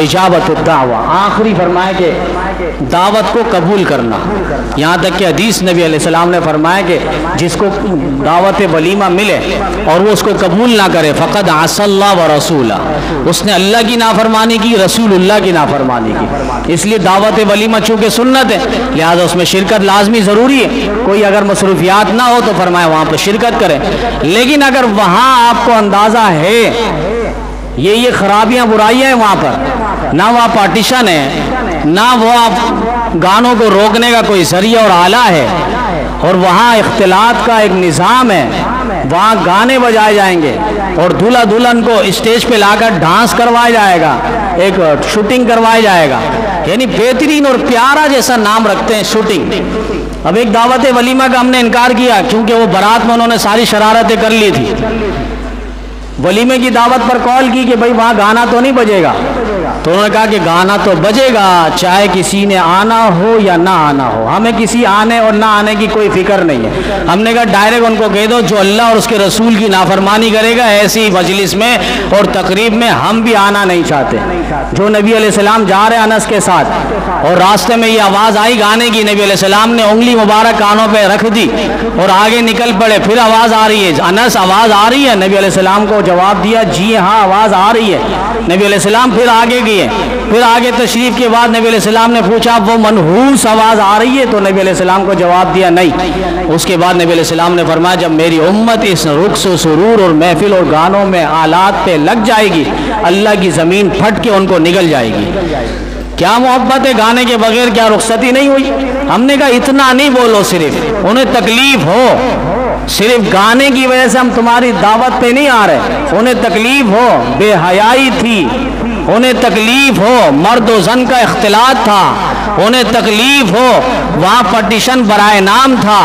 اجابت الدعوہ، آخری فرمایا کہ دعوت کو قبول کرنا۔ یہاں تک کہ حدیث نبی علیہ السلام نے فرمایا کہ جس کو دعوت ولیمہ ملے اور وہ اس کو قبول نہ کرے فقد عصى اللہ ورسولہ، اس نے اللہ کی نافرمانی کی، رسول اللہ کی نافرمانی کی۔ اس لیے دعوت ولیمہ چونکہ سنت ہے لہذا اس میں شرکت لازمی ضروری ہے۔ کوئی اگر مصروفیات نہ ہو تو فرمایا وہاں پہ شرکت کرے، لیکن اگر وہاں آپ کو اندازہ ہے یہ خرابیاں برائیاں ہیں وہاں پر، نہ وہاں پارٹیشن ہے، نہ وہ گانوں کو روکنے کا کوئی ذریعہ اور آلہ ہے، اور وہاں اختلاط کا ایک نظام ہے، وہاں گانے بجائے جائیں گے اور دلہا دلہن کو اسٹیج پہ لا کر ڈانس کروایا جائے گا، ایک شوٹنگ کروایا جائے گا، یعنی بہترین اور پیارا جیسا نام رکھتے ہیں شوٹنگ۔ اب ایک دعوت ولیمہ کا ہم نے انکار کیا کیونکہ وہ برات میں انہوں نے ساری شرارتیں کر لی تھی۔ ولیمے کی دعوت پر کال کی کہ بھائی وہاں گانا تو نہیں بجے گا، تو انہوں نے کہا کہ گانا تو بجے گا چاہے کسی نے آنا ہو یا نہ آنا ہو، ہمیں کسی آنے اور نہ آنے کی کوئی فکر نہیں ہے۔ ہم نے کہا ڈائریکٹ ان کو کہہ دو جو اللہ اور اس کے رسول کی نافرمانی کرے گا ایسی مجلس میں اور تقریب میں ہم بھی آنا نہیں چاہتے۔ جو نبی علیہ السلام جا رہے انس کے ساتھ اور راستے میں یہ آواز آئی گانے کی، نبی علیہ السلام نے انگلی مبارک کانوں پہ رکھ دی اور آگے نکل پڑے، پھر آواز آ رہی ہے، انس آواز آ رہی ہے؟ نبی علیہ السلام کو جواب دیا جی ہاں آواز آ رہی ہے۔ نبی علیہ السلام پھر آگے گئے، پھر آگے تشریف کے بعد نبی علیہ السلام نے پوچھا وہ منحوس آواز آ رہی ہے؟ تو نبی علیہ السلام کو جواب دیا نہیں۔ اس کے بعد نبی علیہ السلام نے فرمایا جب میری امت اس رقص و سرور اور محفل اور گانوں میں آلات پہ لگ جائے گی اللہ کی زمین پھٹ کے ان کو نگل جائے گی۔ کیا محبت ہے گانے کے بغیر، کیا رخصتی نہیں ہوئی؟ ہم نے کہا اتنا نہیں بولو، صرف انہیں تکلیف ہو، صرف گانے کی وجہ سے ہم تمہاری دعوت پہ نہیں آ رہے، انہیں تکلیف ہو، بے حیائی تھی، انہیں تکلیف ہو، مرد و زن کا اختلاط تھا، انہیں تکلیف ہو وہاں پارٹیشن برائے نام تھا،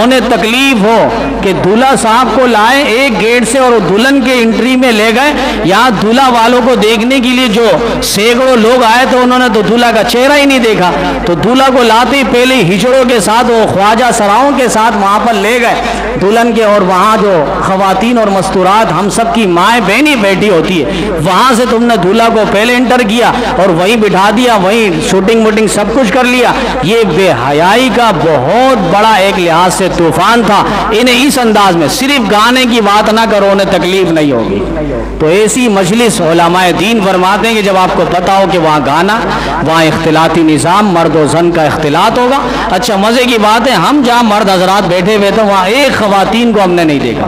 انہیں تکلیف ہو کہ دلہا صاحب کو لائے ایک گیٹ سے اور دلہن کے انٹری میں لے گئے، یہاں دلہا والوں کو دیکھنے کے لیے جو سینکڑوں لوگ آئے تو انہوں نے تو دلہا کا چہرہ ہی نہیں دیکھا، تو دلہا کو لاتے ہی پہلے ہجڑوں کے ساتھ وہ خواجہ سراؤں کے ساتھ وہاں پر لے گئے دلہن کے، اور وہاں جو خواتین اور مستورات ہم سب کی مائیں بہنیں بیٹھی ہوتی ہے وہاں سے تم نے دلہا کو پہلے انٹر کیا اور وہیں بٹھا دیا، وہیں شوٹنگ ووٹنگ سب کچھ کر لیا۔ یہ بے حیائی کا بہت بڑا ایک لحاظ سے طوفان تھا۔ انہیں اس انداز میں صرف گانے کی بات نہ کرو، انہیں تکلیف نہیں ہوگی۔ تو ایسی مجلس علماء دین فرماتے ہیں کہ جب آپ کو پتا ہو کہ وہاں گانا، وہاں اختلاطی نظام، مرد و زن کا اختلاط ہوگا، اچھا مزے کی بات ہے ہم جہاں مرد حضرات بیٹھے ہوئے تھے وہاں ایک خواتین کو ہم نے نہیں دیکھا،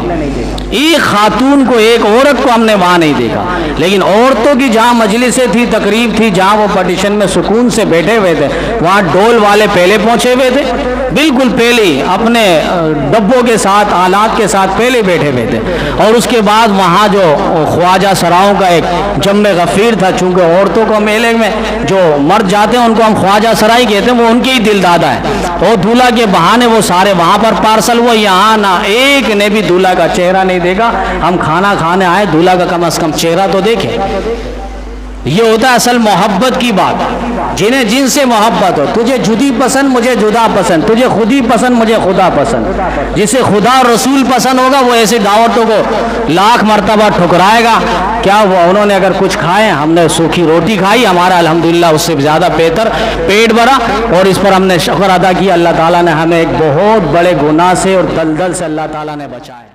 ایک خاتون کو، ایک عورت کو ہم نے وہاں نہیں دیکھا، لیکن عورتوں کی جہاں مجلسیں تھی، تقریب تھی، جہاں وہ پارٹیشن میں سکون سے بیٹھے ہوئے تھے وہاں ڈول والے پہلے پہنچے ہوئے تھے، بالکل پہلے اپنے ڈبوں کے ساتھ، آلات کے ساتھ پہلے بیٹھے ہوئے تھے، اور اس کے بعد وہاں جو خواجہ سراؤں کا ایک جم غفیر تھا، چونکہ عورتوں کو میلے میں جو مرد جاتے ہیں ان کو ہم خواجہ سرائی کہتے ہیں، وہ ان کے ہی دل دادا ہے، اور دولہا کے بہانے وہ سارے وہاں پر پارسل ہوئے، یہاں نہ ایک نے بھی دولہا کا چہرہ نہیں دیکھا۔ ہم کھانا کھانے آئے، دولہا کا کم از کم چہرہ تو دیکھے۔ یہ ہوتا ہے اصل محبت کی بات، جنہیں جن سے محبت ہو، تجھے جدی پسند مجھے جدا پسند، تجھے خودی پسند مجھے خدا پسند، جسے خدا اور رسول پسند ہوگا وہ ایسی دعوتوں کو لاکھ مرتبہ ٹھکرائے گا۔ کیا وہ انہوں نے اگر کچھ کھائے، ہم نے سوکھی روٹی کھائی، ہمارا الحمدللہ اس سے زیادہ بہتر پیٹ بھرا، اور اس پر ہم نے شکر ادا کیا، اللہ تعالیٰ نے ہمیں ایک بہت بڑے گناہ سے اور دلدل سے اللہ تعالیٰ نے بچایا۔